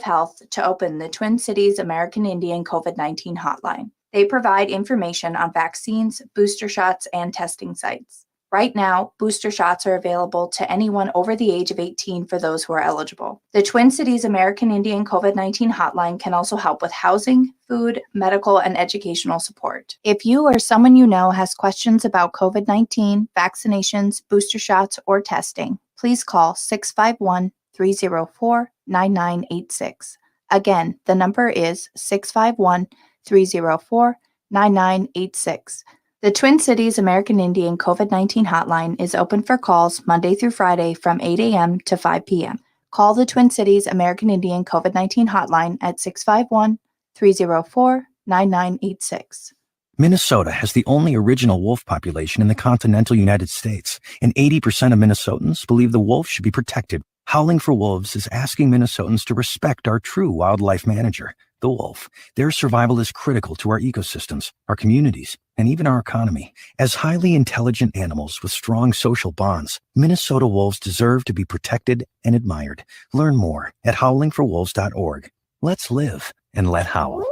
Health to open the Twin Cities American Indian COVID-19 hotline. They provide information on vaccines, booster shots, and testing sites. Right now, booster shots are available to anyone over the age of 18 for those who are eligible. The Twin Cities American Indian COVID-19 hotline can also help with housing, food, medical, and educational support. If you or someone you know has questions about COVID-19, vaccinations, booster shots, or testing, please call 651-304-9986. Again, the number is 651-304-9986. The Twin Cities American Indian COVID-19 hotline is open for calls Monday through Friday from 8 a.m. to 5 p.m. Call the Twin Cities American Indian COVID-19 hotline at 651-304-9986. Minnesota has the only original wolf population in the continental United States, and 80% of Minnesotans believe the wolf should be protected. Howling for Wolves is asking Minnesotans to respect our true wildlife manager, the wolf. Their survival is critical to our ecosystems, our communities, and even our economy. As highly intelligent animals with strong social bonds, Minnesota wolves deserve to be protected and admired. Learn more at howlingforwolves.org. Let's live and let howl.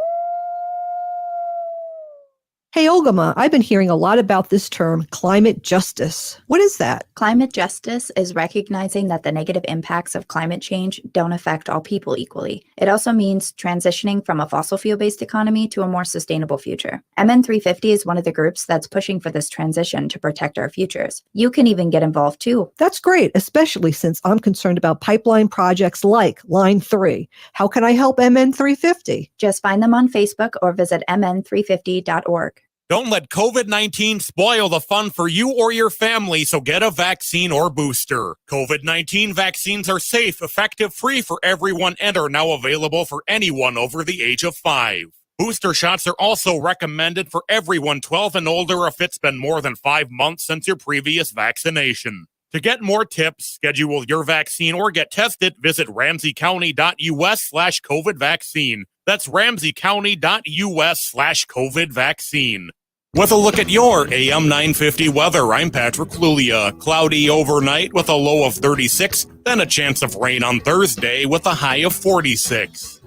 Hey, Olgama, I've been hearing a lot about this term, climate justice. What is that? Climate justice is recognizing that the negative impacts of climate change don't affect all people equally. It also means transitioning from a fossil fuel-based economy to a more sustainable future. MN350 is one of the groups that's pushing for this transition to protect our futures. You can even get involved too. That's great, especially since I'm concerned about pipeline projects like Line 3. How can I help MN350? Just find them on Facebook or visit mn350.org. Don't let COVID-19 spoil the fun for you or your family, so get a vaccine or booster. COVID-19 vaccines are safe, effective, free for everyone, and are now available for anyone over the age of 5. Booster shots are also recommended for everyone 12 and older if it's been more than 5 months since your previous vaccination. To get more tips, schedule your vaccine, or get tested, visit ramseycounty.us/COVID vaccine. That's ramseycounty.us/COVID vaccine. With a look at your AM 950 weather, I'm Patrick Lulia. Cloudy overnight with a low of 36, then a chance of rain on Thursday with a high of 46.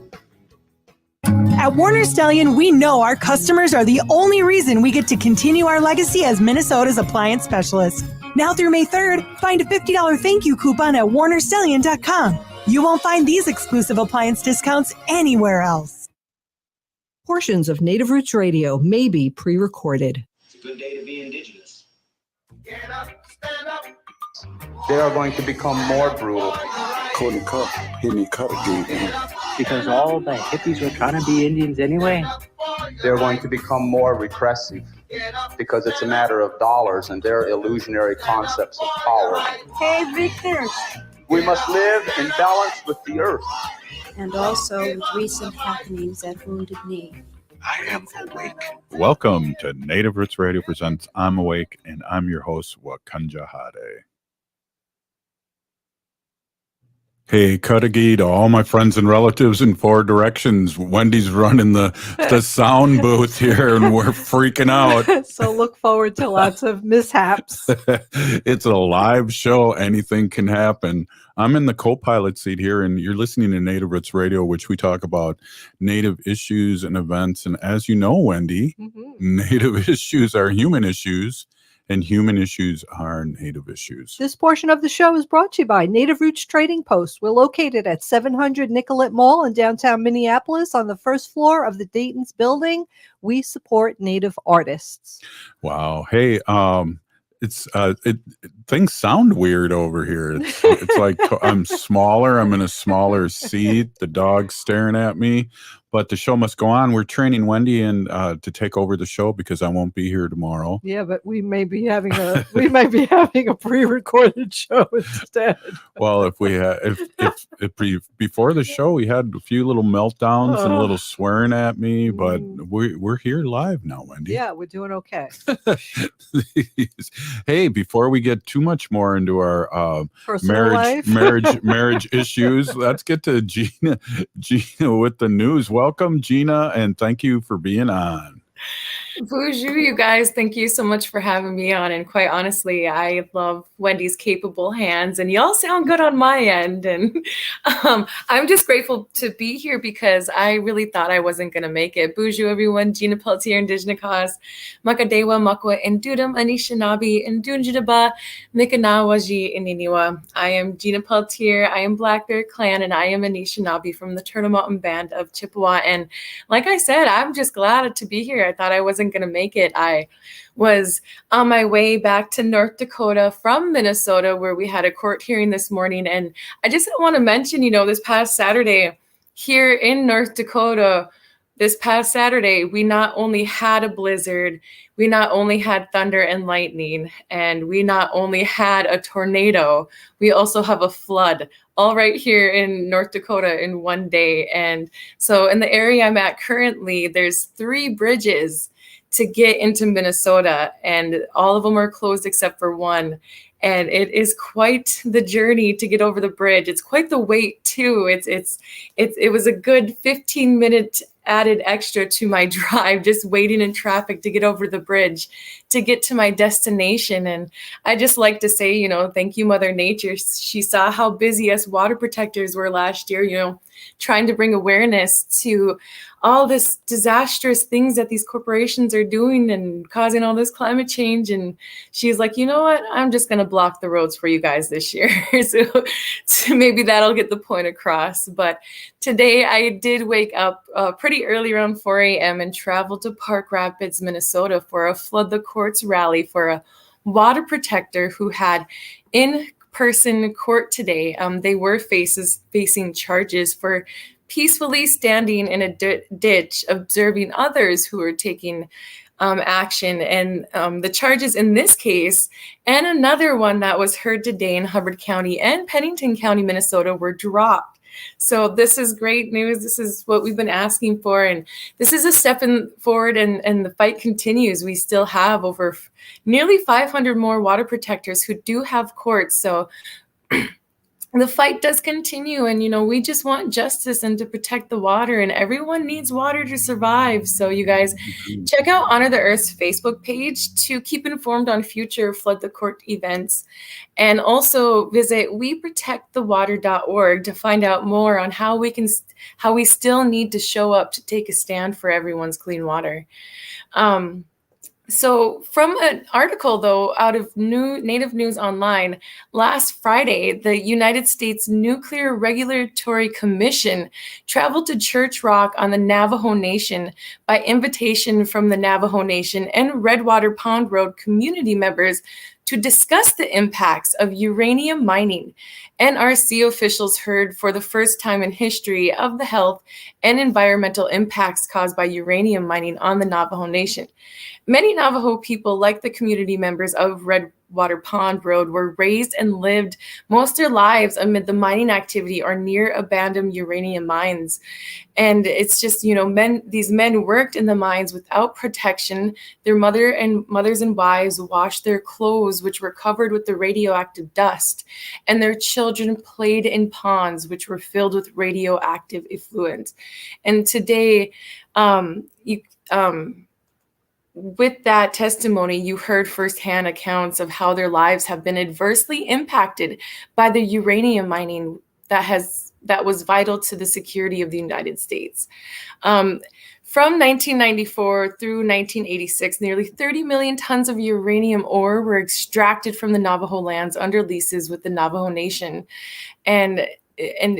At Warner Stellian, we know our customers are the only reason we get to continue our legacy as Minnesota's appliance specialist. Now through May 3rd, find a $50 thank you coupon at warnerstellian.com. You won't find these exclusive appliance discounts anywhere else. Portions of Native Roots Radio may be pre-recorded. It's a good day to be indigenous. Get up, stand up. They are going to become more brutal. Couldn't cut, hit me cut again. Because all the hippies were trying to be Indians anyway. They're going to become more repressive because it's a matter of dollars and their illusionary concepts of power. Hey, Victor. We must live in balance with the earth. And also with recent happenings at Wounded Knee. I am awake. Welcome to Native Roots Radio presents I'm Awake, and I'm your host, Wakanja Hade. Hey, Cudagy to all my friends and relatives in 4 directions. Wendy's running the sound booth here, and we're freaking out. So look forward to lots of mishaps. It's a live show. Anything can happen. I'm in the co-pilot seat here, and you're listening to Native Roots Radio, which we talk about Native issues and events. And as you know, Wendy, Native issues are human issues, and human issues are Native issues. This portion of the show is brought to you by Native Roots Trading Post. We're located at 700 Nicollet Mall in downtown Minneapolis on the first floor of the Dayton's building. We support Native artists. Wow. Hey, things sound weird over here. It's like I'm smaller. I'm in a smaller seat. The dog's staring at me. But the show must go on. We're training Wendy and to take over the show because I won't be here tomorrow. Yeah, but we may be having a pre-recorded show instead. Well, if before the show we had a few little meltdowns and a little swearing at me, but we're here live now, Wendy. Yeah, we're doing okay. Hey, before we get too much more into our marriage issues, let's get to Gina with the news. Welcome, Gina, and thank you for being on. Bonjour, you guys. Thank you so much for having me on. And quite honestly, I love Wendy's capable hands, and y'all sound good on my end. And I'm just grateful to be here because I really thought I wasn't going to make it. Bonjour, everyone. Gina Peltier, Indigenous Cause, Makadewa, Makwa, and Dudam, Anishinaabe, and Dunjidaba, Mikanawaji, and Niniwa. I am Gina Peltier. I am Black Bear Clan, and I am Anishinaabe from the Turtle Mountain Band of Chippewa. And like I said, I'm just glad to be here. I thought I wasn't going to make it. I was on my way back to North Dakota from Minnesota, where we had a court hearing this morning. And I just want to mention, this past Saturday here in North Dakota, we not only had a blizzard, we not only had thunder and lightning, and we not only had a tornado, we also have a flood all right here in North Dakota in one day. And so in the area I'm at currently, there's 3 bridges to get into Minnesota, and all of them are closed except for one. And it is quite the journey to get over the bridge. It's quite the wait too. It was a good 15-minute added extra to my drive, just waiting in traffic to get over the bridge to get to my destination. And I just like to say, thank you, Mother Nature. She saw how busy us water protectors were last year, trying to bring awareness to all this disastrous things that these corporations are doing and causing all this climate change. And she's like, you know what? I'm just going to block the roads for you guys this year. so maybe that'll get the point across. But today I did wake up pretty early around 4 a.m. and traveled to Park Rapids, Minnesota for a Flood the Courts rally for a water protector who had in-person court today. They were facing charges for peacefully standing in a ditch, observing others who were taking action. And the charges in this case, and another one that was heard today in Hubbard County and Pennington County, Minnesota, were dropped. So this is great news. This is what we've been asking for. And this is a step forward, and the fight continues. We still have over nearly 500 more water protectors who do have courts. So the fight does continue, and we just want justice and to protect the water, and everyone needs water to survive. So you guys check out Honor the Earth's Facebook page to keep informed on future Flood the Court events, and also visit weprotectthewater.org to find out more on how we still need to show up to take a stand for everyone's clean water. So from an article, though, out of Native News Online, last Friday, the United States Nuclear Regulatory Commission traveled to Church Rock on the Navajo Nation by invitation from the Navajo Nation and Redwater Pond Road community members to discuss the impacts of uranium mining. NRC officials heard for the first time in history of the health and environmental impacts caused by uranium mining on the Navajo Nation. Many Navajo people, like the community members of Redwater Pond Road, were raised and lived most of their lives amid the mining activity or near abandoned uranium mines. And it's just, these men worked in the mines without protection. Their mothers and wives washed their clothes, which were covered with the radioactive dust. And their children played in ponds, which were filled with radioactive effluent. And today, with that testimony, you heard firsthand accounts of how their lives have been adversely impacted by the uranium mining that was vital to the security of the United States. From 1994 through 1986, nearly 30 million tons of uranium ore were extracted from the Navajo lands under leases with the Navajo Nation. And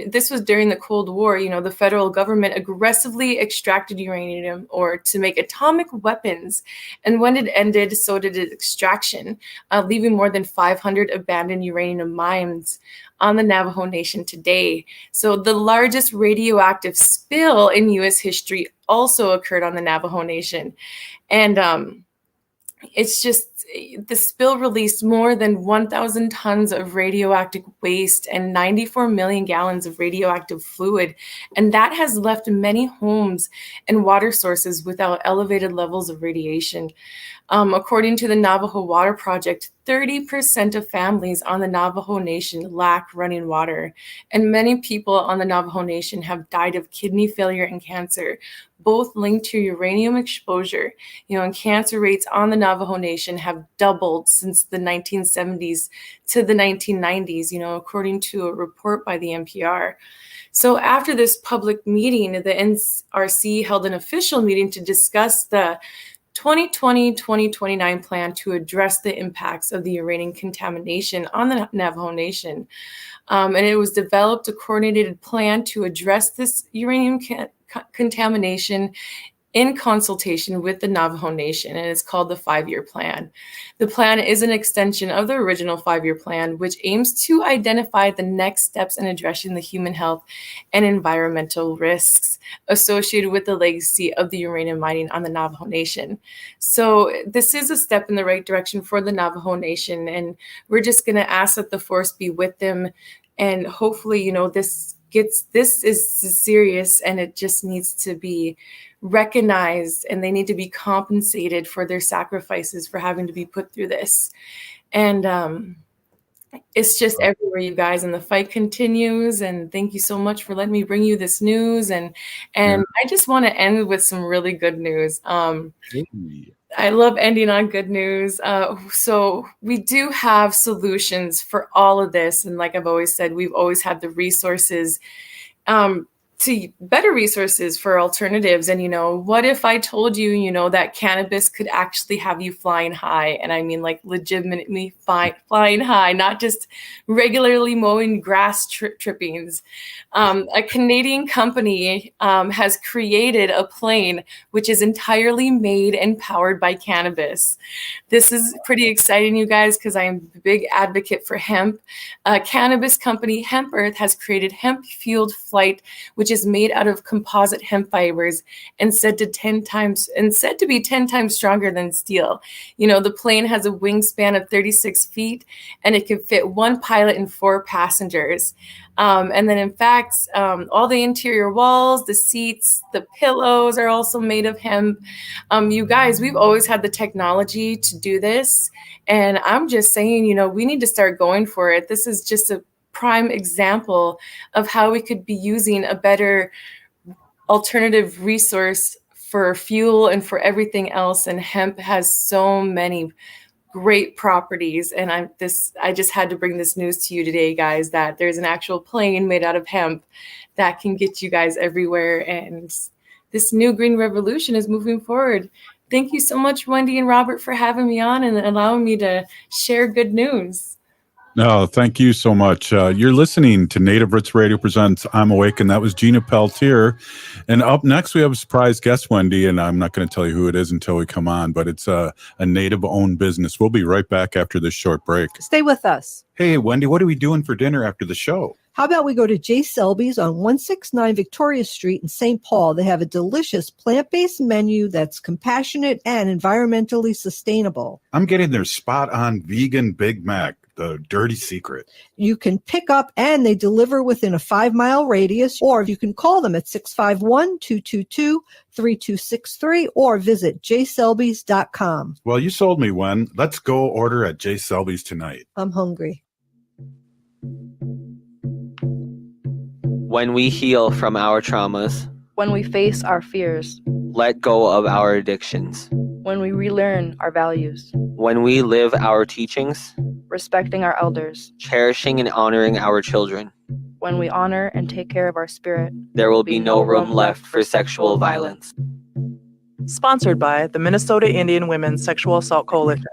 this was during the Cold War. The federal government aggressively extracted uranium ore to make atomic weapons. And when it ended, so did its extraction, leaving more than 500 abandoned uranium mines on the Navajo Nation today. So the largest radioactive spill in U.S. history also occurred on the Navajo Nation. And it's just, the spill released more than 1,000 tons of radioactive waste and 94 million gallons of radioactive fluid. And that has left many homes and water sources without elevated levels of radiation. According to the Navajo Water Project, 30% of families on the Navajo Nation lack running water, and many people on the Navajo Nation have died of kidney failure and cancer, both linked to uranium exposure. And cancer rates on the Navajo Nation have doubled since the 1970s to the 1990s, according to a report by the NPR. So after this public meeting, the NRC held an official meeting to discuss the 2020-2029 plan to address the impacts of the uranium contamination on the Navajo Nation. And it was developed a coordinated plan to address this uranium contamination in consultation with the Navajo Nation, and it's called the 5-year plan. The plan is an extension of the original 5-year plan, which aims to identify the next steps in addressing the human health and environmental risks associated with the legacy of the uranium mining on the Navajo Nation. So this is a step in the right direction for the Navajo Nation, and we're just going to ask that the force be with them, and hopefully, this is serious, and it just needs to be recognized, and they need to be compensated for their sacrifices for having to be put through this. And it's just everywhere, you guys, and the fight continues. And thank you so much for letting me bring you this news. And I just want to end with some really good news. I love ending on good news. So we do have solutions for all of this. And like I've always said, we've always had the resources, to better resources for alternatives. And, what if I told you, that cannabis could actually have you flying high? And I mean, like, legitimately flying high, not just regularly mowing grass trippings. A Canadian company has created a plane which is entirely made and powered by cannabis. This is pretty exciting, you guys, because I'm a big advocate for hemp. Cannabis company Hemp Earth has created hemp-fueled flight, which is made out of composite hemp fibers and said to be 10 times stronger than steel. The plane has a wingspan of 36 feet, and it can fit 1 pilot and 4 passengers. And then, in fact, all the interior walls, the seats, the pillows are also made of hemp. You guys, we've always had the technology to do this, and I'm just saying, we need to start going for it. This is just a prime example of how we could be using a better alternative resource for fuel and for everything else. And hemp has so many great properties. And I just had to bring this news to you today, guys, that there's an actual plane made out of hemp that can get you guys everywhere. And this new green revolution is moving forward. Thank you so much, Wendy and Robert, for having me on and allowing me to share good news. No, thank you so much. You're listening to Native Roots Radio Presents I'm Awake, and that was Gina Peltier. And up next, we have a surprise guest, Wendy, and I'm not going to tell you who it is until we come on, but it's a Native-owned business. We'll be right back after this short break. Stay with us. Hey, Wendy, what are we doing for dinner after the show? How about we go to J. Selby's on 169 Victoria Street in St. Paul? They have a delicious plant-based menu that's compassionate and environmentally sustainable. I'm getting their spot-on vegan Big Mac, the dirty secret. You can pick up and they deliver within a 5-mile radius, or you can call them at 651-222-3263 or visit jselbys.com. Well, you sold me, Wen. Let's go order at J. Selby's tonight. I'm hungry. When we heal from our traumas, when we face our fears, let go of our addictions, when we relearn our values, when we live our teachings, respecting our elders, cherishing and honoring our children, when we honor and take care of our spirit, there will be no room left for sexual violence. Sponsored by the Minnesota Indian Women's Sexual Assault Coalition.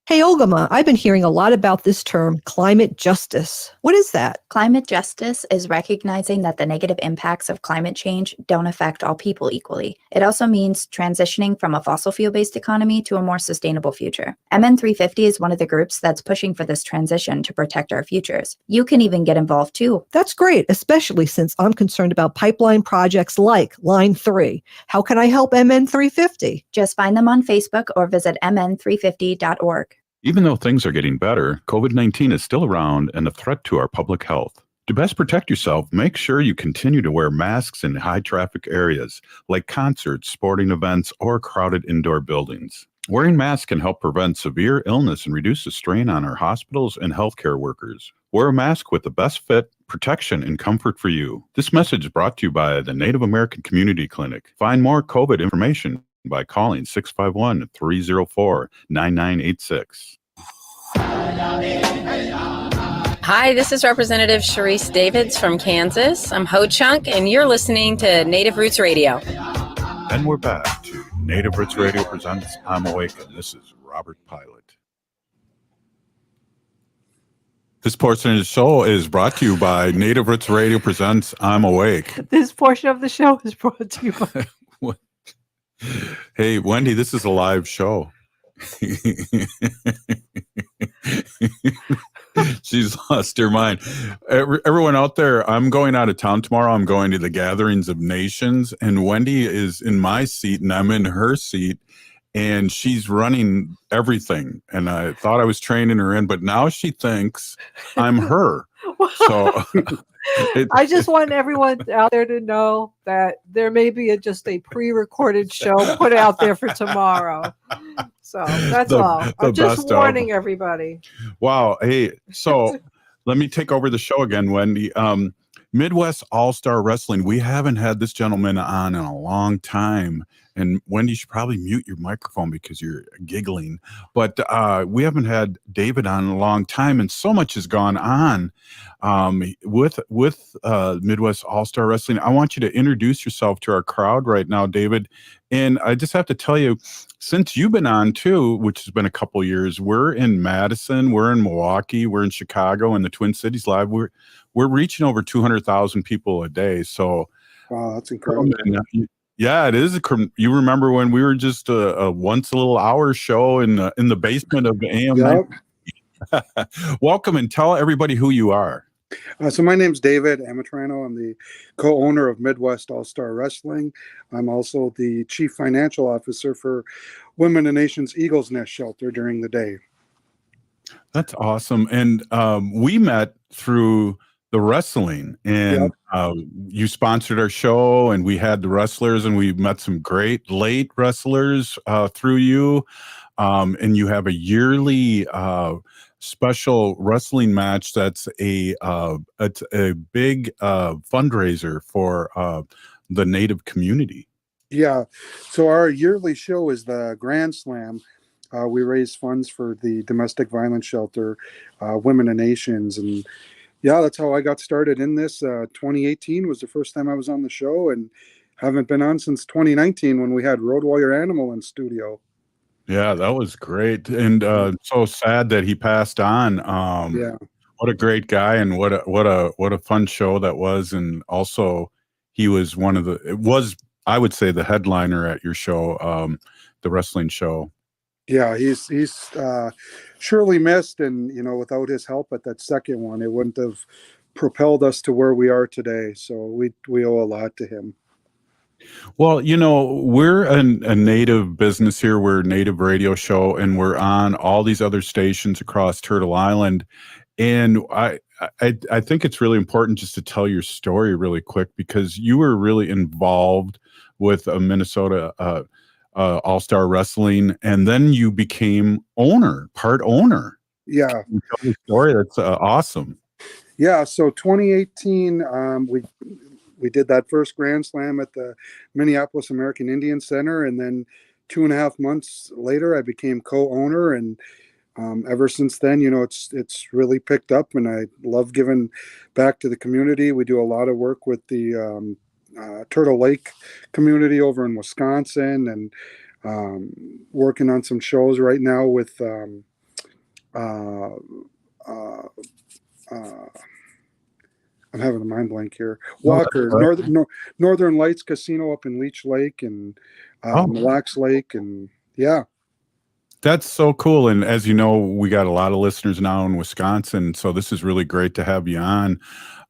Hey, Ogama, I've been hearing a lot about this term, climate justice. What is that? Climate justice is recognizing that the negative impacts of climate change don't affect all people equally. It also means transitioning from a fossil fuel-based economy to a more sustainable future. MN350 is one of the groups that's pushing for this transition to protect our futures. You can even get involved too. That's great, especially since I'm concerned about pipeline projects like Line 3. How can I help MN350? Just find them on Facebook or visit mn350.org. Even though things are getting better, COVID-19 is still around and a threat to our public health. To best protect yourself, make sure you continue to wear masks in high-traffic areas like concerts, sporting events, or crowded indoor buildings. Wearing masks can help prevent severe illness and reduce the strain on our hospitals and healthcare workers. Wear a mask with the best fit, protection, and comfort for you. This message is brought to you by the Native American Community Clinic. Find more COVID information by calling 651-304-9986. Hi, this is Representative Sharice Davids from Kansas. I'm Ho Chunk, and you're listening to Native Roots Radio. And we're back to Native Roots Radio presents I'm Awake, and this is Robert Pilot. This portion of the show is brought to you by Native Roots Radio presents I'm Awake. This portion of the show is brought to you by... Hey, Wendy, this is a live show. She's lost her mind. Everyone out there, I'm going out of town tomorrow. I'm going to the Gatherings of Nations, and Wendy is in my seat, and I'm in her seat, and she's running everything. And I thought I was training her in, but now she thinks I'm her. So I just want everyone out there to know that there may be just a pre-recorded show put out there for tomorrow. So that's all. I'm just warning everybody. Wow. Hey, so let me take over the show again, Wendy. Midwest All-Star Wrestling. We haven't had this gentleman on in a long time. And Wendy, you should probably mute your microphone because you're giggling. But we haven't had David on in a long time, and so much has gone on with Midwest All-Star Wrestling. I want you to introduce yourself to our crowd right now, David. And I just have to tell you, since you've been on too, which has been a couple years, we're in Madison, we're in Milwaukee, we're in Chicago, and the Twin Cities Live. We're reaching over 200,000 people a day. So, wow, that's incredible. Yeah, it is. You remember when we were just a once a little hour show in the basement of AM? Yep. Welcome, and tell everybody who you are. So my name's David Amitrano. I'm the co-owner of Midwest All-Star Wrestling. I'm also the chief financial officer for Women and Nations Eagles Nest Shelter during the day. That's awesome. And we met through the wrestling, and you sponsored our show, and we had the wrestlers, and we met some great late wrestlers through you. And you have a yearly special wrestling match that's a big fundraiser for the Native community. Yeah. So our yearly show is the Grand Slam. We raise funds for the domestic violence shelter, Women and Nations, and yeah, that's how I got started in this. 2018 was the first time I was on the show, and haven't been on since 2019 when we had Road Warrior Animal in studio. Yeah, that was great, and so sad that he passed on. Yeah, what a great guy, and what a fun show that was. And also, he was I would say the headliner at your show, the wrestling show. Yeah, he's surely missed, and without his help at that second one, it wouldn't have propelled us to where we are today. So we owe a lot to him. Well, we're a Native business here. We're a Native radio show, and we're on all these other stations across Turtle Island. And I think it's really important just to tell your story really quick, because you were really involved with Minnesota All-Star Wrestling, and then you became part owner. Yeah. Can you tell the story? That's awesome. Yeah, so 2018, we did that first Grand Slam at the Minneapolis American Indian Center, and then 2.5 months later, I became co-owner, and ever since then, it's really picked up, and I love giving back to the community. We do a lot of work with the Turtle Lake community over in Wisconsin, and working on some shows right now with I'm having a mind blank here. Walker, Northern Lights Casino up in Leech Lake and Mille Lacs Lake, and yeah. That's so cool. And as you know, we got a lot of listeners now in Wisconsin, so this is really great to have you on.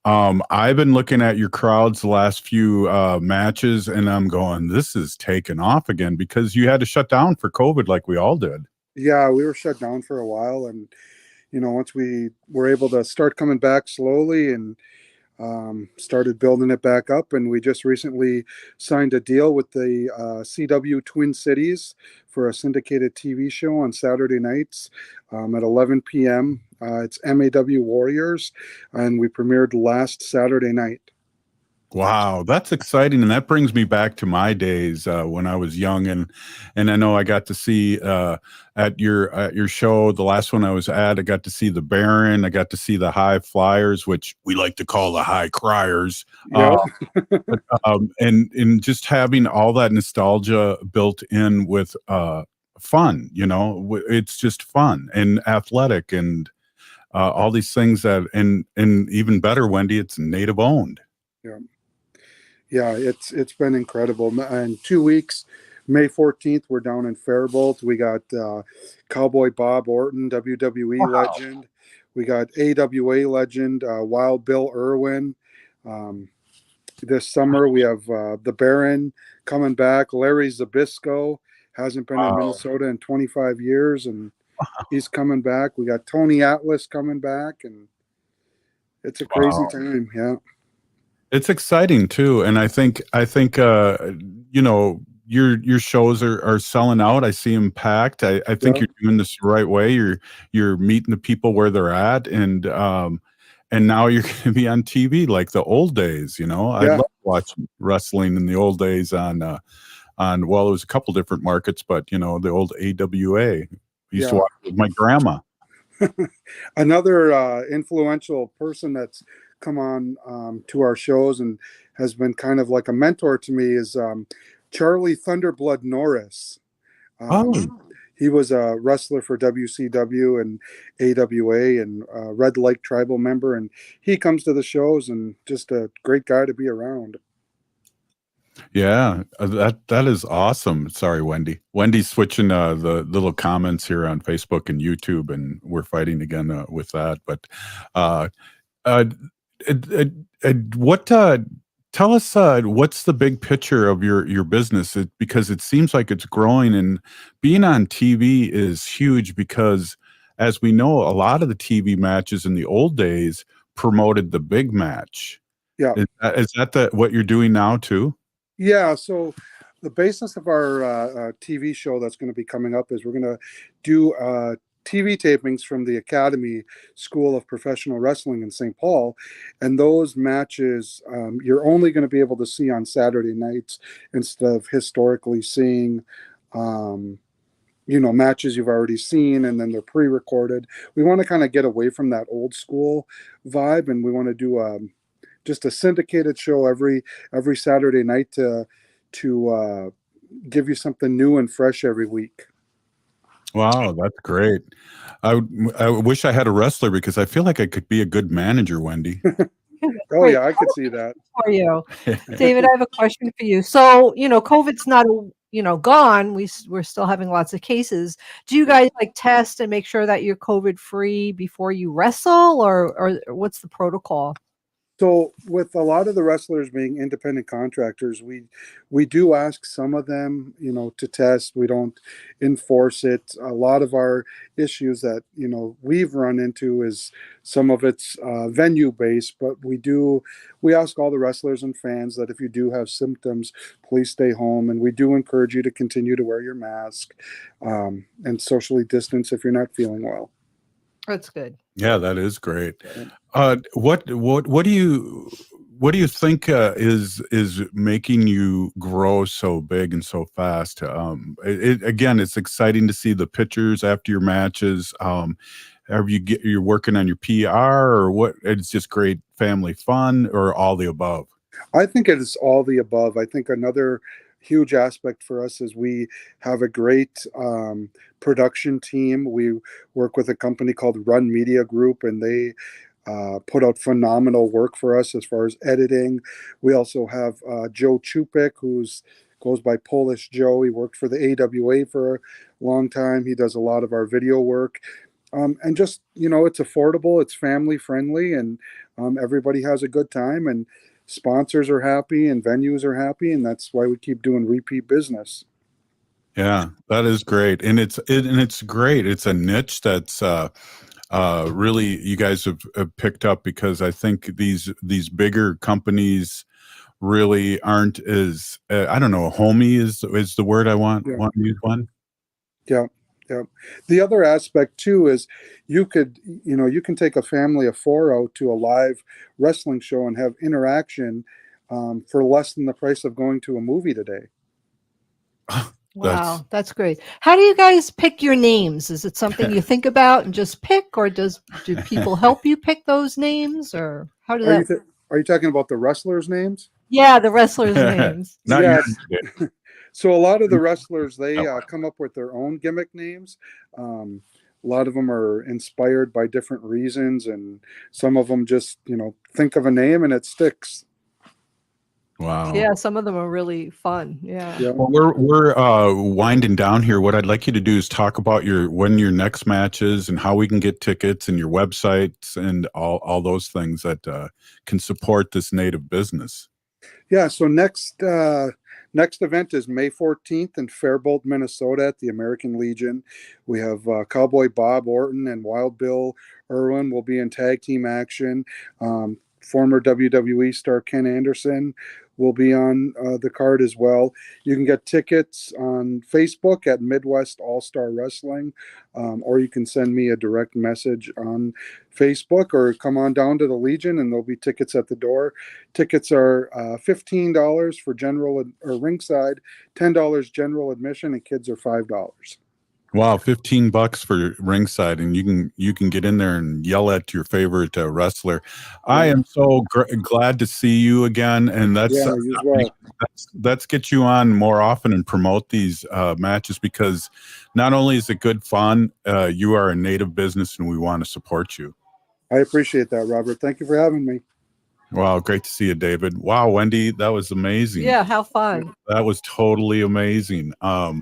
I've been looking at your crowds the last few matches, and I'm going, this is taking off again, because you had to shut down for COVID like we all did. Yeah, we were shut down for a while, and once we were able to start coming back slowly, and started building it back up, and we just recently signed a deal with the CW Twin Cities for a syndicated TV show on Saturday nights at 11 p.m. It's MAW Warriors, and we premiered last Saturday night. Wow, that's exciting, and that brings me back to my days when I was young, and I know I got to see at your show, the last one I was at, I got to see the Baron, I got to see the High Flyers, which we like to call the High Criers, Yeah. and just having all that nostalgia built in with fun, it's just fun and athletic and all these things that, and even better, Wendy, it's native owned. Yeah. Yeah, it's been incredible. In 2 weeks, May 14th, we're down in Faribault. We got Cowboy Bob Orton, WWE legend. We got AWA legend, Wild Bill Irwin. This summer, we have the Baron coming back. Larry Zbyszko hasn't been in Minnesota in 25 years, and he's coming back. We got Tony Atlas coming back, and it's a crazy time. Yeah. It's exciting too, and I think your shows are selling out. I see them packed. I think you're doing this the right way. You're meeting the people where they're at, and now you're going to be on TV like the old days. I love watching wrestling in the old days on well, it was a couple different markets, but the old AWA. I used to watch with my grandma. Another influential person that's come on to our shows and has been kind of like a mentor to me is Charlie Thunderblood Norris. He was a wrestler for WCW and AWA and Red Lake Tribal member, and he comes to the shows and just a great guy to be around. Yeah, that is awesome. Sorry, Wendy. Wendy's switching the little comments here on Facebook and YouTube, and we're fighting again with that. But what tell us what's the big picture of your business? Because it seems like it's growing, and being on TV is huge because, as we know, a lot of the TV matches in the old days promoted the big match. Yeah. Is that what you're doing now too? Yeah, so the basis of our TV show that's going to be coming up is we're going to do TV tapings from the Academy School of Professional Wrestling in St. Paul, and those matches you're only going to be able to see on Saturday nights instead of historically seeing matches you've already seen and then they're pre-recorded. We want to kind of get away from that old school vibe, and we want to do just a syndicated show every Saturday night to give you something new and fresh every week. Wow, that's great. I wish I had a wrestler because I feel like I could be a good manager, Wendy. Oh yeah, I could see that. For you, David, I have a question for you. So COVID's not gone. We're still having lots of cases. Do you guys test and make sure that you're COVID free before you wrestle, or what's the protocol? So with a lot of the wrestlers being independent contractors, we do ask some of them, to test. We don't enforce it. A lot of our issues that, we've run into is some of it's venue based, but we ask all the wrestlers and fans that if you do have symptoms, please stay home. And we do encourage you to continue to wear your mask and socially distance if you're not feeling well. That's good. Yeah, that is great. What do you think is making you grow so big and so fast? Again, it's exciting to see the pictures after your matches. You're working on your PR, or what? It's just great family fun, or all the above? I think it is all the above. I think another huge aspect for us is we have a great production team. We work with a company called Run Media Group, and they put out phenomenal work for us as far as editing. We also have Joe Chupik, goes by Polish Joe. He worked for the AWA for a long time. He does a lot of our video work. And just, it's affordable, it's family friendly, and everybody has a good time, and sponsors are happy and venues are happy, and that's why we keep doing repeat business. Yeah, that is great, and it's great. It's a niche that's really you guys have picked up, because I think these bigger companies really aren't as I don't know, homey is the word I want to use one. Yeah. Yeah. The other aspect too is you can take a family of four out to a live wrestling show and have interaction for less than the price of going to a movie today. Wow, that's great. How do you guys pick your names? Is it something you think about and just pick, or do people help you pick those names, or how does that? Are you talking about the wrestlers' names? Yeah, the wrestlers' names. Yes. So a lot of the wrestlers, they come up with their own gimmick names. A lot of them are inspired by different reasons, and some of them just, think of a name and it sticks. Wow. Yeah, some of them are really fun. Yeah. Well, we're winding down here. What I'd like you to do is talk about when your next match is and how we can get tickets and your websites and all those things that can support this native business. Yeah. So next event is May 14th in Faribault, Minnesota at the American Legion. We have Cowboy Bob Orton and Wild Bill Irwin will be in tag team action. Former WWE star Ken Anderson will be on the card as well. You can get tickets on Facebook at Midwest All-Star Wrestling, or you can send me a direct message on Facebook, or come on down to the Legion and there'll be tickets at the door. Tickets are $15 for general or ringside, $10 general admission, and kids are $5. Wow, $15 for ringside, and you can get in there and yell at your favorite wrestler. I am so glad to see you again, and let's get you on more often and promote these matches, because not only is it good fun, you are a native business, and we want to support you. I appreciate that, Robert. Thank you for having me. Wow, great to see you, David. Wow, Wendy, that was amazing. Yeah, how fun. That was totally amazing. I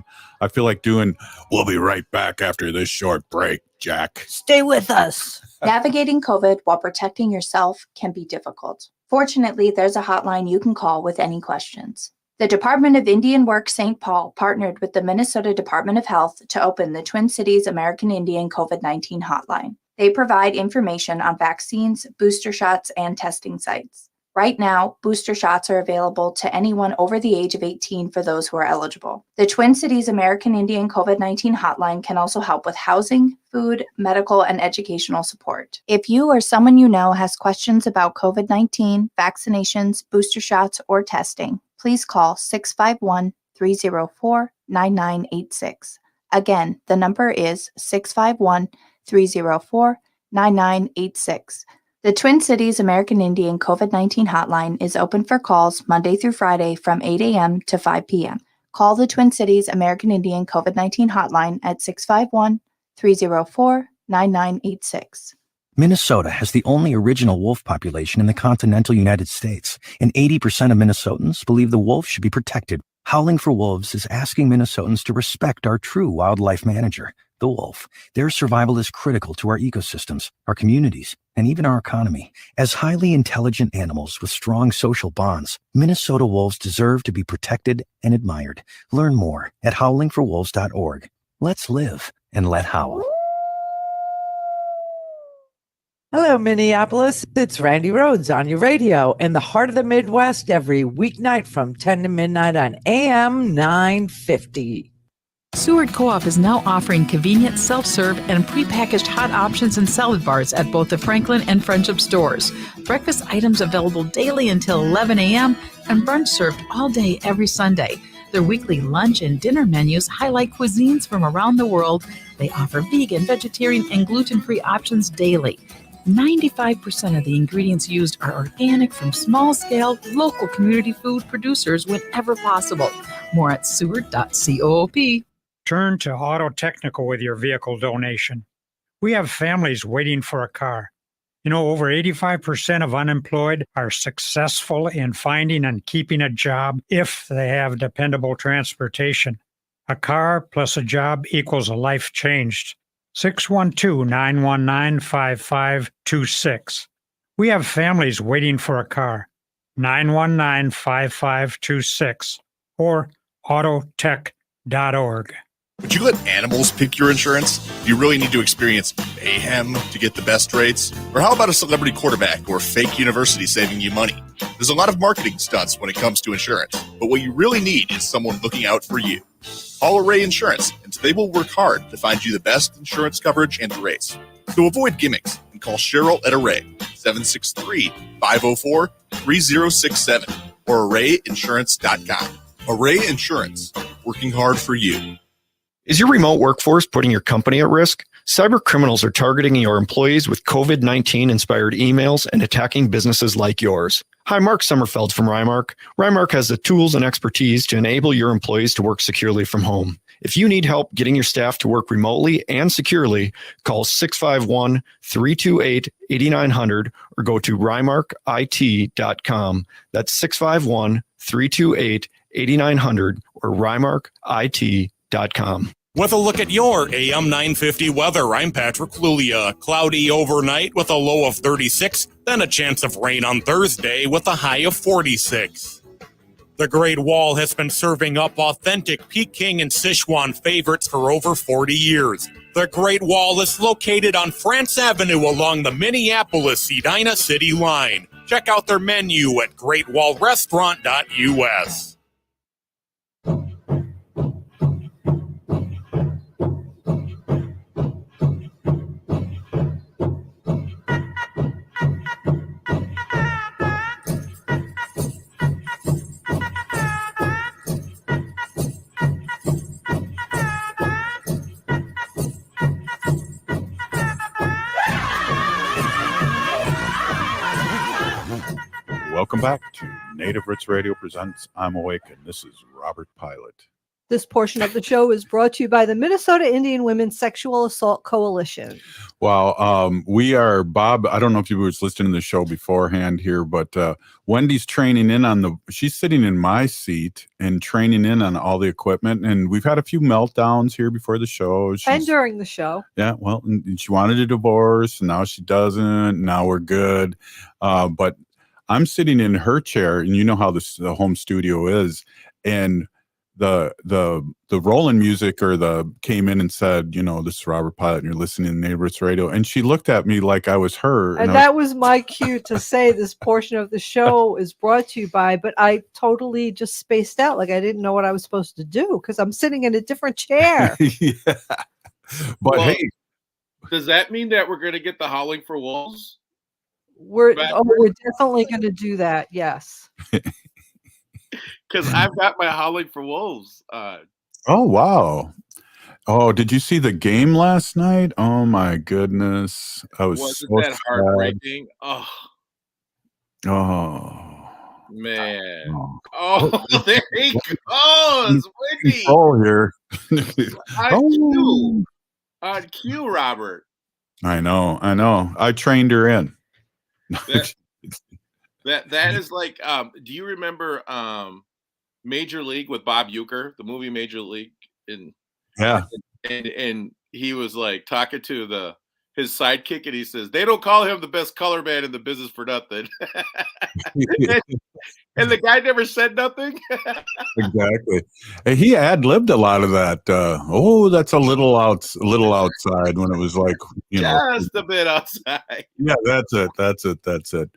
feel like we'll be right back after this short break, Jack. Stay with us. Navigating COVID while protecting yourself can be difficult. Fortunately, there's a hotline you can call with any questions. The Department of Indian Work St. Paul partnered with the Minnesota Department of Health to open the Twin Cities American Indian COVID-19 hotline. They provide information on vaccines, booster shots, and testing sites. Right now, booster shots are available to anyone over the age of 18 for those who are eligible. The Twin Cities American Indian COVID-19 hotline can also help with housing, food, medical, and educational support. If you or someone you know has questions about COVID-19, vaccinations, booster shots, or testing, please call 651-304-9986. Again, the number is 651-304-9986. The Twin Cities American Indian COVID-19 hotline is open for calls Monday through Friday from 8 a.m. to 5 p.m. Call the Twin Cities American Indian COVID-19 hotline at 651-304-9986. Minnesota has the only original wolf population in the continental United States, and 80% of Minnesotans believe the wolf should be protected. Howling for Wolves is asking Minnesotans to respect our true wildlife manager, the wolf. Their survival is critical to our ecosystems, our communities, and even our economy. As highly intelligent animals with strong social bonds, Minnesota wolves deserve to be protected and admired. Learn more at howlingforwolves.org. Let's live and let howl. Hello, Minneapolis. It's Randy Rhodes on your radio in the heart of the Midwest every weeknight from 10 to midnight on AM 950. Seward Co-op is now offering convenient self-serve and prepackaged hot options and salad bars at both the Franklin and Friendship stores. Breakfast items available daily until 11 a.m. and brunch served all day every Sunday. Their weekly lunch and dinner menus highlight cuisines from around the world. They offer vegan, vegetarian, and gluten-free options daily. 95% of the ingredients used are organic from small-scale, local community food producers whenever possible. More at seward.coop. Turn to Auto Technical with your vehicle donation. We have families waiting for a car. Over 85% of unemployed are successful in finding and keeping a job if they have dependable transportation. A car plus a job equals a life changed. 612-919-5526. We have families waiting for a car. 919-5526 or autotech.org. Would you let animals pick your insurance? Do you really need to experience mayhem to get the best rates? Or how about a celebrity quarterback or fake university saving you money? There's a lot of marketing stunts when it comes to insurance, but what you really need is someone looking out for you. Call Array Insurance, and they will work hard to find you the best insurance coverage and rates. So avoid gimmicks and call Cheryl at Array, 763-504-3067 or arrayinsurance.com. Array Insurance, working hard for you. Is your remote workforce putting your company at risk? Cyber criminals are targeting your employees with COVID-19 inspired emails and attacking businesses like yours. Hi, Mark Sommerfeld from Rymark. Rymark has the tools and expertise to enable your employees to work securely from home. If you need help getting your staff to work remotely and securely, call 651-328-8900 or go to rymarkit.com. That's 651-328-8900 or rymarkit.com. With a look at your AM 950 weather, I'm Patrick Lulia. Cloudy overnight with a low of 36, then a chance of rain on Thursday with a high of 46. The Great Wall has been serving up authentic Peking and Sichuan favorites for over 40 years. The Great Wall is located on France Avenue along the Minneapolis-Edina City line. Check out their menu at greatwallrestaurant.us. Welcome back to Native Roots Radio presents I'm Awake, and this is Robert Pilot. This portion of the show is brought to you by the Minnesota Indian Women's Sexual Assault Coalition. Well, we are, Bob, I don't know if you was listening to the show beforehand here, but Wendy's training in on she's sitting in my seat and training in on all the equipment. And we've had a few meltdowns here before the show. And during the show. Yeah, well, and she wanted a divorce, and now she doesn't. Now we're good. But I'm sitting in her chair, and you know how the home studio is, and the rolling music came in and said, you know, this is Robert Pilot and you're listening to Native Roots Radio, and she looked at me like I was her, and that was my cue to say this portion of the show is brought to you by, but I totally just spaced out, like I didn't know what I was supposed to do because I'm sitting in a different chair. Yeah, but hey, does that mean that we're going to get the Howling for Wolves? We're definitely going to do that. Yes. Because I've got my Howling for Wolves. Oh, wow. Oh, did you see the game last night? Oh, my goodness. I was Wasn't so that heartbreaking? Oh. Oh. Man. Oh, there he goes. Wendy. Oh, here. On cue, Robert. I know. I trained her in. That is like, do you remember Major League with Bob Uecker, the movie Major League? Yeah. And he was like talking to his sidekick, and he says, they don't call him the best color man in the business for nothing. and the guy never said nothing. Exactly. And he ad-libbed a lot of that. That's a little outside, when it was like, just a bit outside. Yeah, that's it.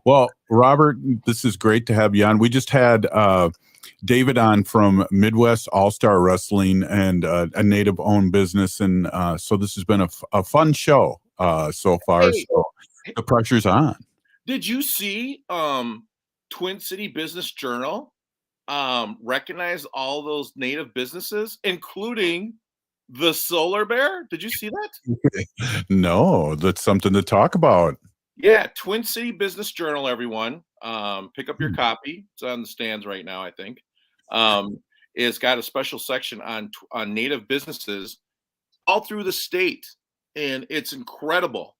Well, Robert, this is great to have you on. We just had David on from Midwest All-Star Wrestling, and a native-owned business, and so this has been a fun show so far. Hey, so the pressure's on. Did you see Twin City Business Journal recognize all those native businesses, including the Solar Bear? Did you see that? No, that's something to talk about. Yeah, Twin City Business Journal, everyone. Pick up your copy. It's on the stands right now, I think. It's got a special section on native businesses all through the state, and it's incredible.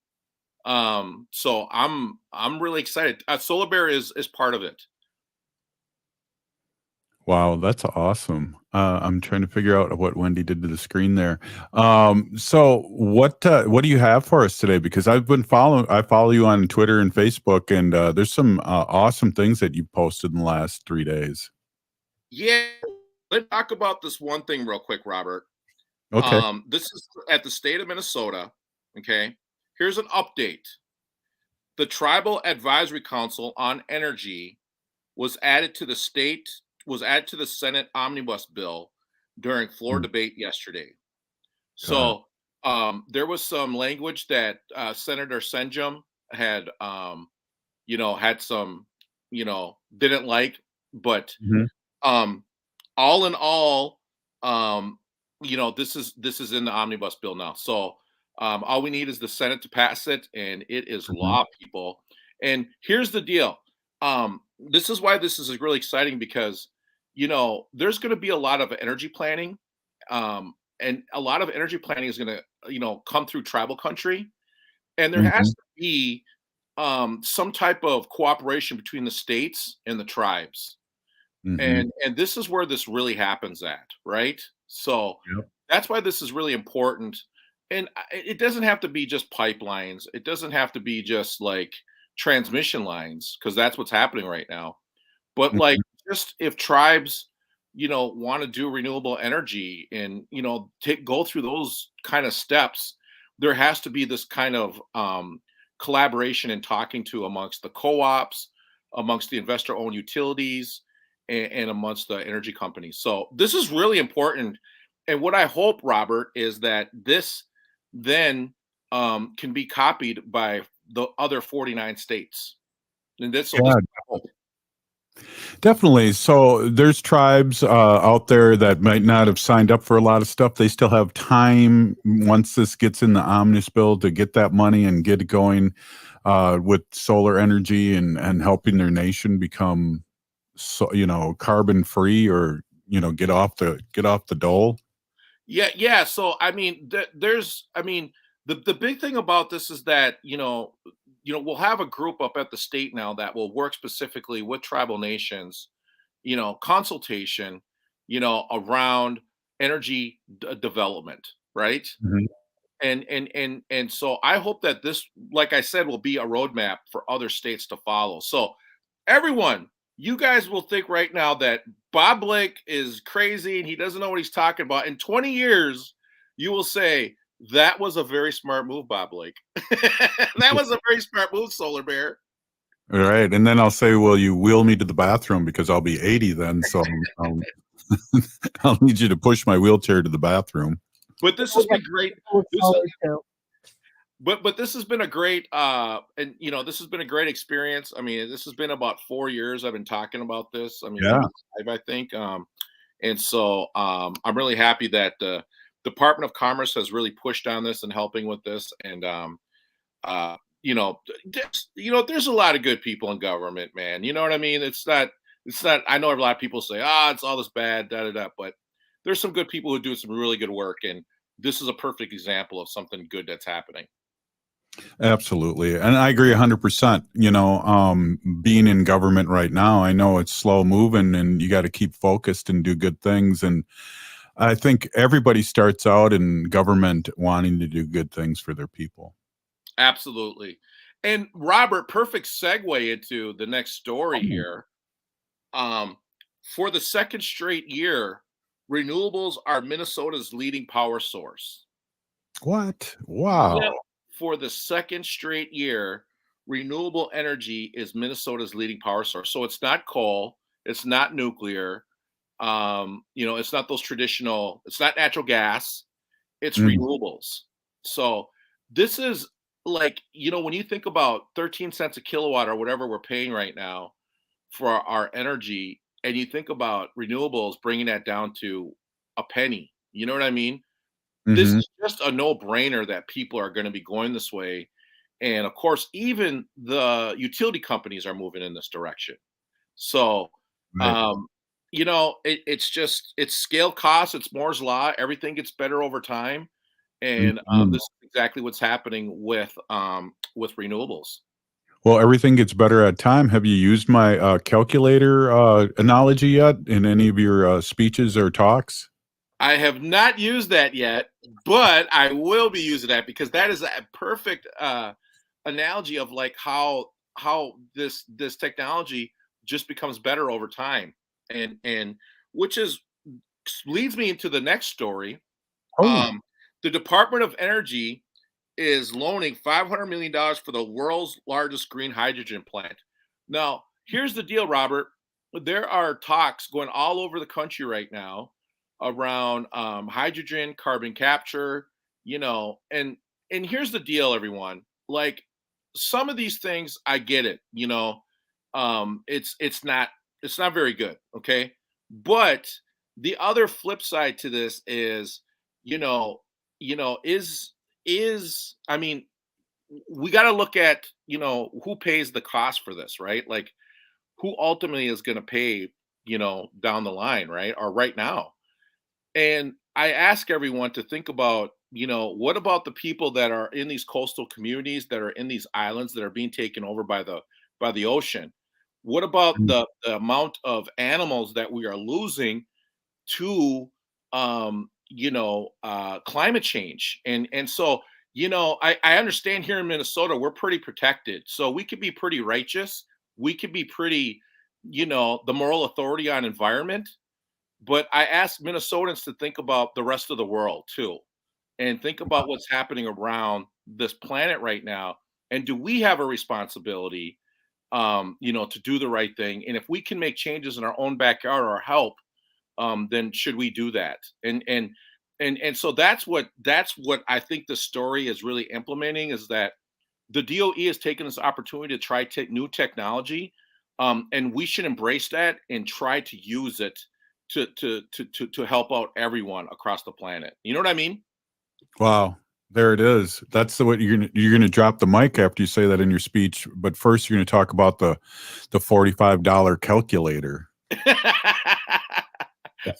So I'm really excited. Solar Bear is part of it. Wow, that's awesome. I'm trying to figure out what Wendy did to the screen there. So what do you have for us today? Because I follow you on Twitter and Facebook, and there's some awesome things that you posted in the last 3 days. Yeah, let's talk about this one thing real quick, Robert. Okay. This is at the state of Minnesota. Okay. Here's an update. The Tribal Advisory Council on Energy was added to the Senate omnibus bill during floor debate yesterday. So there was some language that Senator Senjum had, had some, didn't like, but all in all, this is in the omnibus bill now. So all we need is the Senate to pass it, and it is law, people. And here's the deal. This is why this is really exciting because, there's going to be a lot of energy planning, and a lot of energy planning is going to, come through tribal country, and there has to be some type of cooperation between the states and the tribes. And this is where this really happens at, right? So that's why this is really important. And it doesn't have to be just pipelines. It doesn't have to be just like transmission lines, because that's what's happening right now. But like, just if tribes, want to do renewable energy and, go through those kind of steps, there has to be this kind of collaboration and talking to amongst the co-ops, amongst the investor-owned utilities, and amongst the energy companies. So this is really important. And what I hope, Robert, is that this then can be copied by the other 49 states. And this will just hope. Definitely. So there's tribes out there that might not have signed up for a lot of stuff. They still have time once this gets in the omnibus bill to get that money and get it going with solar energy and helping their nation become, carbon free, or get off the dole. Yeah. So I mean, the big thing about this is that we'll have a group up at the state now that will work specifically with tribal nations, consultation, around energy development, right? And so I hope that this, like I said, will be a roadmap for other states to follow. So everyone, you guys will think right now that Bob Blake is crazy and he doesn't know what he's talking about. In 20 years, you will say, that was a very smart move, Bob Blake. That was a very smart move, Solar Bear. All right. And then I'll say, well, you wheel me to the bathroom because I'll be 80 then. So I'll need you to push my wheelchair to the bathroom. But this has been great. But this has been a great, this has been a great experience. I mean, this has been about 4 years I've been talking about this. I mean, maybe 5, I think. And so I'm really happy that the Department of Commerce has really pushed on this and helping with this. And, there's a lot of good people in government, man. You know what I mean? It's not, I know a lot of people say, it's all this bad, but there's some good people who do some really good work. And this is a perfect example of something good that's happening. Absolutely. And I agree 100%. Being in government right now, I know it's slow moving and you got to keep focused and do good things. And I think everybody starts out in government wanting to do good things for their people. Absolutely. And Robert, perfect segue into the next story here. For the second straight year, renewables are Minnesota's leading power source. What? Wow. Yeah, for the second straight year, renewable energy is Minnesota's leading power source. So it's not coal, it's not nuclear, it's not those traditional, it's not natural gas, it's renewables. So this is like, when you think about 13 cents a kilowatt or whatever we're paying right now for our energy, and you think about renewables bringing that down to a penny, you know what I mean? This is just a no-brainer that people are going to be going this way. And of course, even the utility companies are moving in this direction. So, it's scale costs, it's Moore's law, everything gets better over time. And this is exactly what's happening with renewables. Well, everything gets better at time. Have you used my calculator analogy yet in any of your speeches or talks? I have not used that yet, but I will be using that because that is a perfect analogy of like how this technology just becomes better over time, and which leads me into the next story, The Department of Energy is loaning $500 million for the world's largest green hydrogen plant. Now, here's the deal, Robert. There are talks going all over the country right now around hydrogen, carbon capture, and here's the deal, everyone. Like, some of these things, I get it, it's not very good, okay? But the other flip side to this is, I mean, we got to look at, who pays the cost for this, right? Like, who ultimately is going to pay, down the line, right? Or right now. And I ask everyone to think about, what about the people that are in these coastal communities, that are in these islands that are being taken over by the ocean? What about the amount of animals that we are losing to, climate change? And so, I understand here in Minnesota, we're pretty protected. So we could be pretty righteous. We could be pretty, the moral authority on environment. But I ask Minnesotans to think about the rest of the world too, and think about what's happening around this planet right now. And do we have a responsibility, to do the right thing? And if we can make changes in our own backyard or help, then should we do that? And so that's what I think the story is really implementing, is that the DOE has taken this opportunity to try new technology, and we should embrace that and try to use it to help out everyone across the planet. You know what I mean? Wow. There it is. That's what you're gonna drop the mic after you say that in your speech. But first, you're gonna talk about the $45 calculator.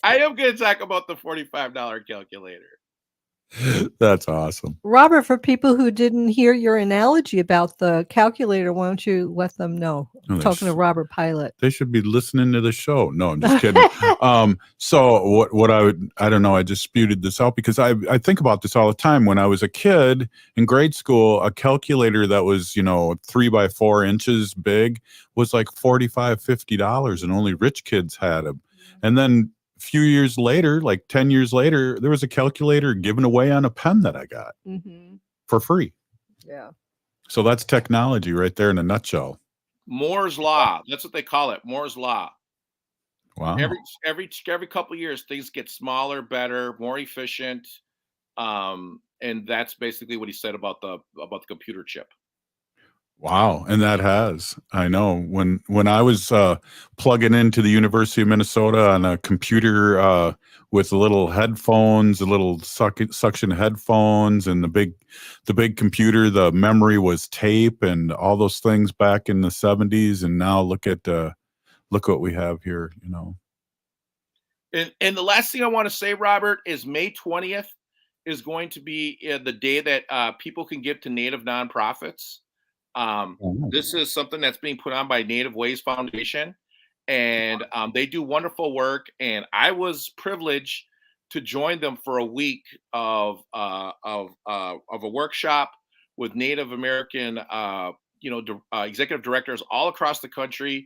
I am going to talk about the $45 calculator. That's awesome. Robert, for people who didn't hear your analogy about the calculator, why don't you let them know? I'm talking to Robert Pilot. They should be listening to the show. No, I'm just kidding. So what I don't know, I just spewed this out because I think about this all the time. When I was a kid in grade school, a calculator that was, 3 by 4 inches big was like $45, $50, and only rich kids had them. And then a few years later, like 10 years later, there was a calculator given away on a pen that I got for free. Yeah. So that's technology right there in a nutshell. Moore's law. That's what they call it. Moore's law. Wow. Every couple of years, things get smaller, better, more efficient. And that's basically what he said about the computer chip. Wow. And that I know when I was plugging into the University of Minnesota on a computer with little headphones, the little suction headphones, and the big computer, the memory was tape and all those things back in the 70s. And now look what we have here, And the last thing I want to say, Robert, is May 20th is going to be the day that people can give to Native nonprofits. This is something that's being put on by Native Ways Foundation, and they do wonderful work. And I was privileged to join them for a week of a workshop with Native American, executive directors all across the country.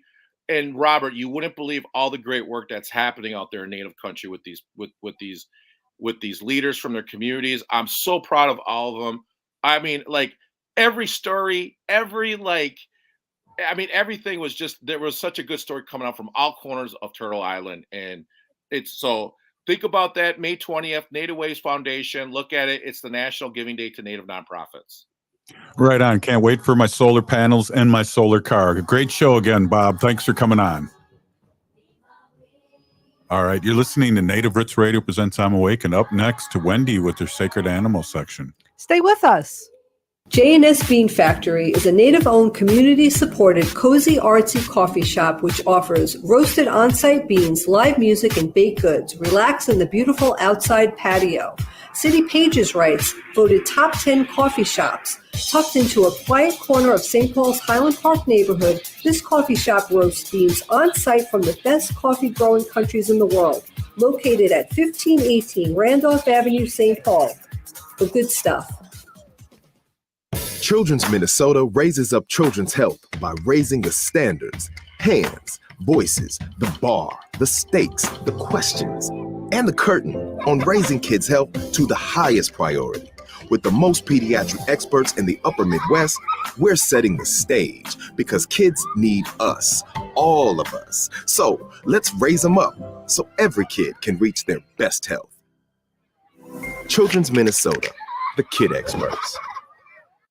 And Robert, you wouldn't believe all the great work that's happening out there in Native country with these leaders from their communities. I'm so proud of all of them. I mean, like, every story, everything was just, there was such a good story coming out from all corners of Turtle Island. And so think about that. May 20th, Native Ways Foundation. Look at it. It's the National Giving Day to Native nonprofits. Right on. Can't wait for my solar panels and my solar car. Great show again, Bob. Thanks for coming on. All right. You're listening to Native Roots Radio presents I'm Awake, and up next to Wendy with her Sacred Animal section. Stay with us. J&S Bean Factory is a Native-owned, community-supported, cozy, artsy coffee shop which offers roasted on-site beans, live music, and baked goods. Relax in the beautiful outside patio. City Pages writes, voted top 10 coffee shops. Tucked into a quiet corner of St. Paul's Highland Park neighborhood, this coffee shop roasts beans on-site from the best coffee-growing countries in the world. Located at 1518 Randolph Avenue, St. Paul. The good stuff. Children's Minnesota raises up children's health by raising the standards, hands, voices, the bar, the stakes, the questions, and the curtain on raising kids' health to the highest priority. With the most pediatric experts in the upper Midwest, we're setting the stage because kids need us, all of us. So let's raise them up so every kid can reach their best health. Children's Minnesota, the kid experts.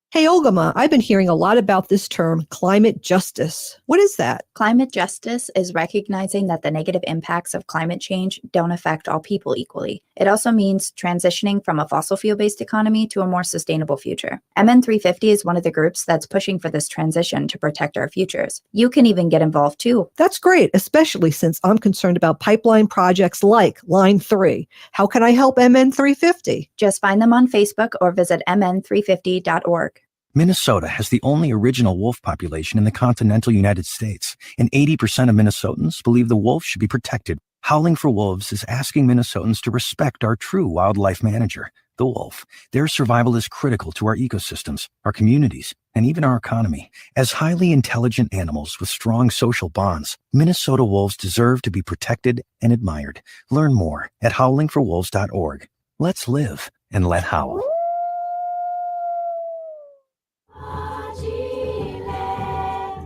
Hey, Ogama, I've been hearing a lot about this term, climate justice. What is that? Climate justice is recognizing that the negative impacts of climate change don't affect all people equally. It also means transitioning from a fossil fuel-based economy to a more sustainable future. MN350 is one of the groups that's pushing for this transition to protect our futures. You can even get involved too. That's great, especially since I'm concerned about pipeline projects like Line 3. How can I help MN350? Just find them on Facebook or visit mn350.org. Minnesota has the only original wolf population in the continental United States, and 80% of Minnesotans believe the wolf should be protected. Howling for Wolves is asking Minnesotans to respect our true wildlife manager, the wolf. Their survival is critical to our ecosystems, our communities, and even our economy. As highly intelligent animals with strong social bonds, Minnesota wolves deserve to be protected and admired. Learn more at howlingforwolves.org. Let's live and let howl.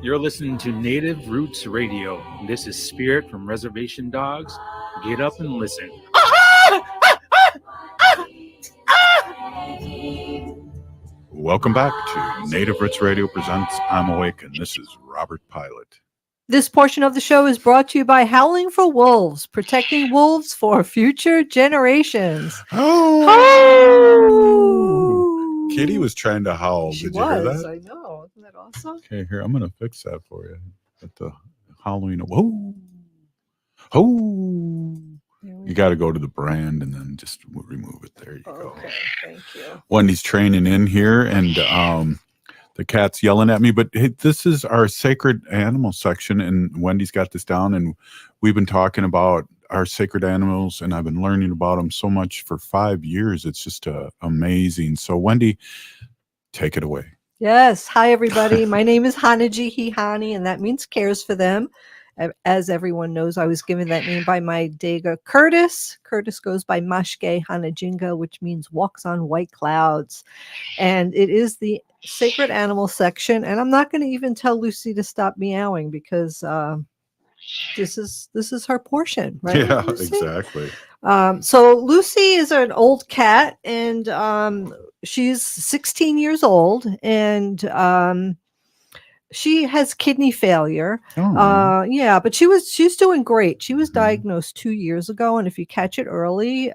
You're listening to Native Roots Radio. This is Spirit from Reservation Dogs. Get up and listen. Welcome back to Native Roots Radio presents I'm Awake, and this is Robert Pilot. This portion of the show is brought to you by Howling for Wolves, protecting wolves for future generations. Kitty was trying to howl. She Did you hear was. that? I know. Isn't that awesome? Okay, here, I'm going to fix that for you. At the Halloween. Whoa. Oh. You got to go to the brand and then just remove it. There you go. Okay, thank you. Wendy's training in here, and the cat's yelling at me. But hey, this is our sacred animal section, and Wendy's got this down, and we've been talking about our sacred animals, and I've been learning about them so much for 5 years. It's just amazing. So, Wendy, take it away. Yes. Hi, everybody. My name is Hanaji Hihani, and that means cares for them. As everyone knows, I was given that name by my Dega Curtis. Curtis goes by Mashke Hanajinga, which means walks on white clouds. And it is the sacred animal section. And I'm not going to even tell Lucy to stop meowing because this is her portion, right? Yeah, Lucy? exactly. So Lucy is an old cat, and she's 16 years old, and she has kidney failure. Yeah, but she's doing great. She was diagnosed 2 years ago, and if you catch it early,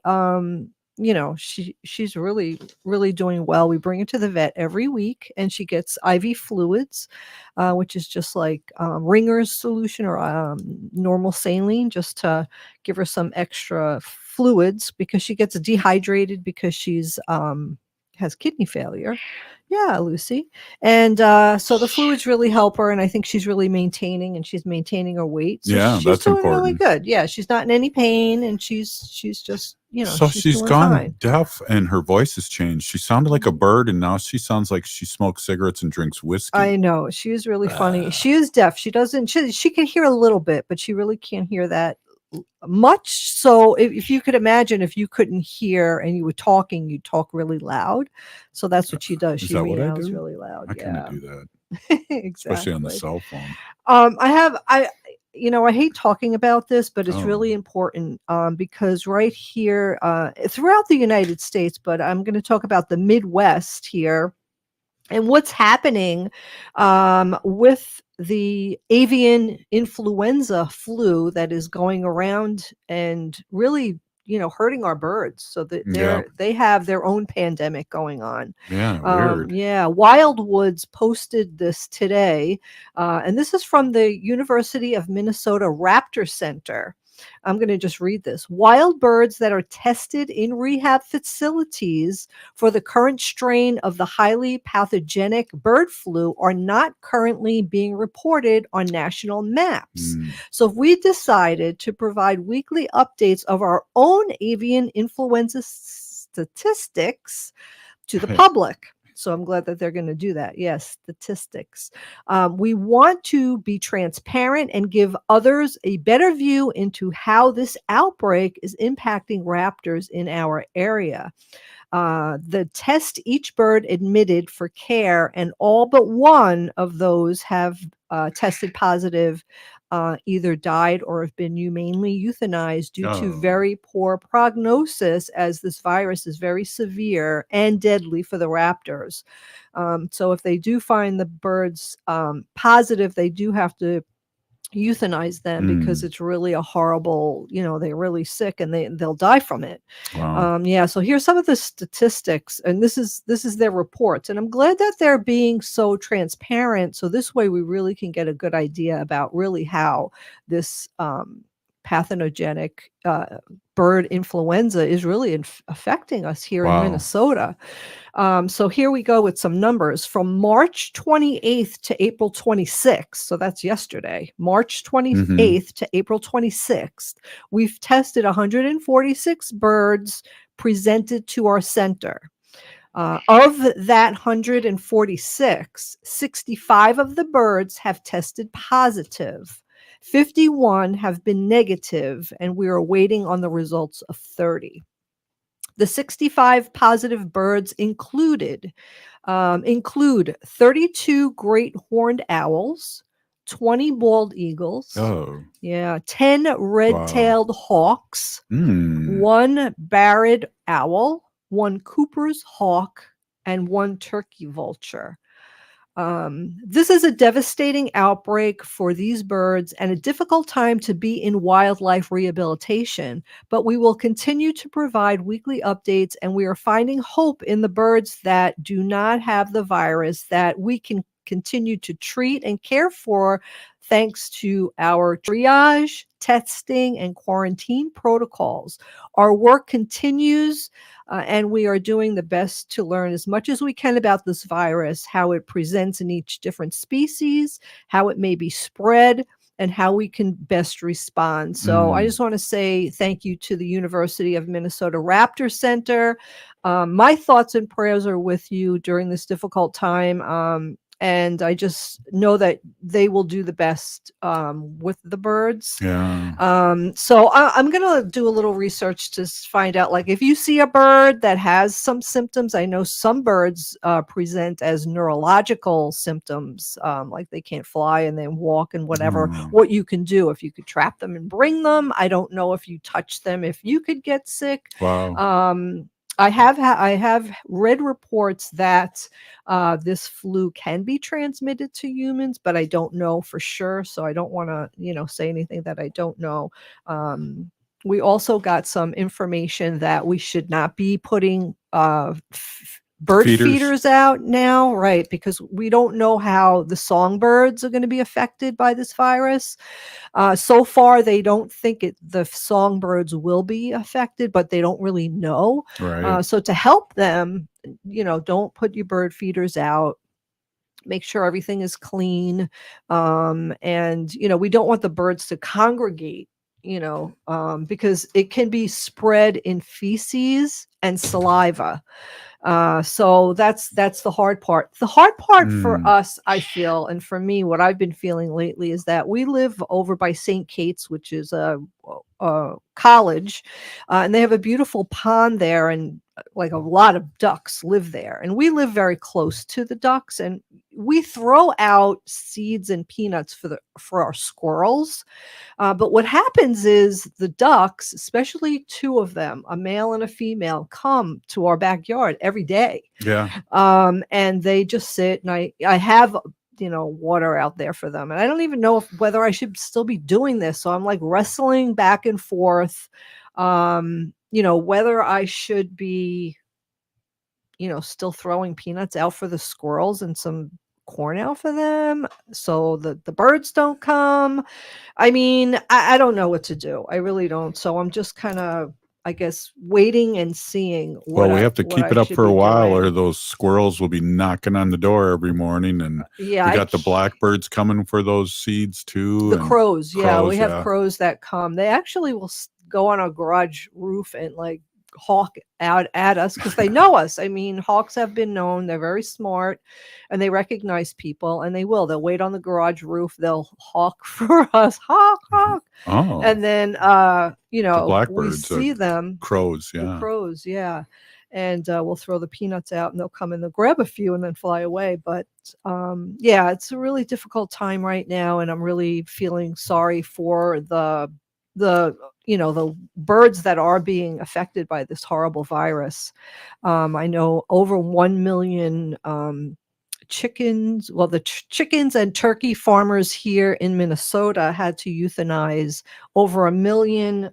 she's really, really doing well. We bring her to the vet every week, and she gets IV fluids, which is just like Ringer's solution or normal saline, just to give her some extra fluids because she gets dehydrated because she's has kidney failure. Yeah, Lucy. And so the fluids really help her, and I think she's really maintaining her weight. So Yeah, she's that's doing important. really good. Yeah, she's not in any pain, and she's just, So she's doing gone fine. deaf, and her voice has changed. She sounded like a bird, and now she sounds like she smokes cigarettes and drinks whiskey. I know. She is really funny. She is deaf. She can hear a little bit, but she really can't hear that much. So if you could imagine, if you couldn't hear and you were talking, you'd talk really loud. So that's what she does. Is She that what I meows do? really loud. I kind Yeah. of do that, Exactly. especially on the cell phone. I hate talking about this, but it's Oh. really important because right here throughout the United States, but I'm going to talk about the Midwest here and what's happening with the avian influenza flu that is going around and really, hurting our birds. So that they have their own pandemic going on. Yeah, weird. Yeah, Wildwoods posted this today, and this is from the University of Minnesota Raptor Center. I'm going to just read this. Wild birds that are tested in rehab facilities for the current strain of the highly pathogenic bird flu are not currently being reported on national maps. So if we decided to provide weekly updates of our own avian influenza statistics to the public. So I'm glad that they're going to do that. Yes, statistics. We want to be transparent and give others a better view into how this outbreak is impacting raptors in our area. The test each bird admitted for care, and all but one of those have tested positive, either died or have been humanely euthanized due to very poor prognosis, as this virus is very severe and deadly for the raptors. So if they do find the birds positive, they do have to euthanize them because it's really a horrible, they're really sick and they'll die from it. Wow. Yeah, so here's some of the statistics, and this is their reports, and I'm glad that they're being so transparent, so this way we really can get a good idea about really how this pathogenic bird influenza is really affecting us here in Minnesota. So here we go with some numbers from March 28th to April 26th. So that's yesterday, March 28th to April 26th. We've tested 146 birds presented to our center. Of that 146, 65 of the birds have tested positive. 51 have been negative, and we are waiting on the results of 30. The 65 positive birds include 32 great horned owls, 20 bald eagles, 10 red-tailed hawks, 1 barred owl, 1 Cooper's hawk, and 1 turkey vulture. This is a devastating outbreak for these birds and a difficult time to be in wildlife rehabilitation, but we will continue to provide weekly updates, and we are finding hope in the birds that do not have the virus that we can continue to treat and care for thanks to our triage, testing, and quarantine protocols. Our work continues, and we are doing the best to learn as much as we can about this virus, how it presents in each different species, how it may be spread, and how we can best respond. So I just want to say thank you to the University of Minnesota Raptor Center. My thoughts and prayers are with you during this difficult time. And I just know that they will do the best with the birds. Yeah. So I'm going to do a little research to find out, like, if you see a bird that has some symptoms, I know some birds present as neurological symptoms, like they can't fly and then walk and whatever, what you can do, if you could trap them and bring them. I don't know if you touch them, if you could get sick. Wow. I have read reports that this flu can be transmitted to humans, but I don't know for sure. So I don't want to, say anything that I don't know. We also got some information that we should not be putting bird feeders out now, right? Because we don't know how the songbirds are going to be affected by this virus. So far, they don't think the songbirds will be affected, but they don't really know. Right. So to help them, don't put your bird feeders out. Make sure everything is clean. And, we don't want the birds to congregate, because it can be spread in feces and saliva. So that's the hard part. The hard part for us, I feel, and for me, what I've been feeling lately is that we live over by St. Kate's, which is a college, and they have a beautiful pond there, and like a lot of ducks live there. And we live very close to the ducks, and we throw out seeds and peanuts for our squirrels. But what happens is the ducks, especially 2 of them, a male and a female, come to our backyard every day. Yeah. And they just sit, and I have, water out there for them. And I don't even know whether I should still be doing this. So I'm like wrestling back and forth, whether I should be, still throwing peanuts out for the squirrels and some corn out for them so that the birds don't come. I mean, I don't know what to do. I really don't. So I'm just kind of, I guess, waiting and seeing. We have to keep it up for a while, or those squirrels will be knocking on the door every morning. And yeah, we got the blackbirds coming for those seeds too. The crows. Yeah, we have crows that come. They actually will go on our garage roof and like hawk out at us because they know us. I mean, hawks have been known. They're very smart and they recognize people, and they will. They'll wait on the garage roof. They'll hawk for us. Hawk, hawk. Oh. And then, you The know, we blackbirds see are them. crows, The yeah. crows, yeah. And we'll throw the peanuts out and they'll come and they'll grab a few and then fly away. But yeah, it's a really difficult time right now. And I'm really feeling sorry for the the birds that are being affected by this horrible virus. I know over 1 million chickens, well, the chickens and turkey farmers here in Minnesota had to euthanize over 1 million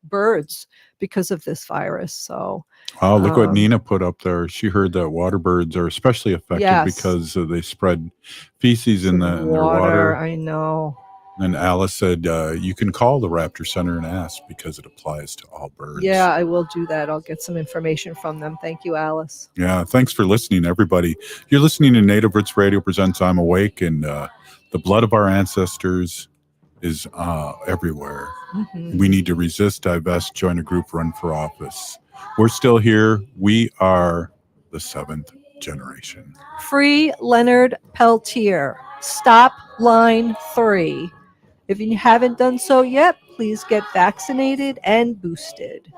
birds because of this virus. So Oh, look what Nina put up there. She heard that water birds are especially affected Yes. because they spread feces in their water. I know. And Alice said, you can call the Raptor Center and ask because it applies to all birds. Yeah, I will do that. I'll get some information from them. Thank you, Alice. Yeah, thanks for listening, everybody. You're listening to Native Roots Radio presents I'm Awake, and the blood of our ancestors is everywhere. Mhm. We need to resist, divest, join a group, run for office. We're still here. We are the 7th generation. Free Leonard Peltier. Stop line 3. If you haven't done so yet, please get vaccinated and boosted.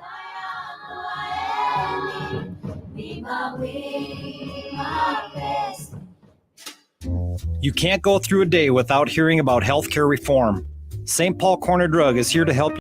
You can't go through a day without hearing about healthcare reform. St. Paul Corner Drug is here to help you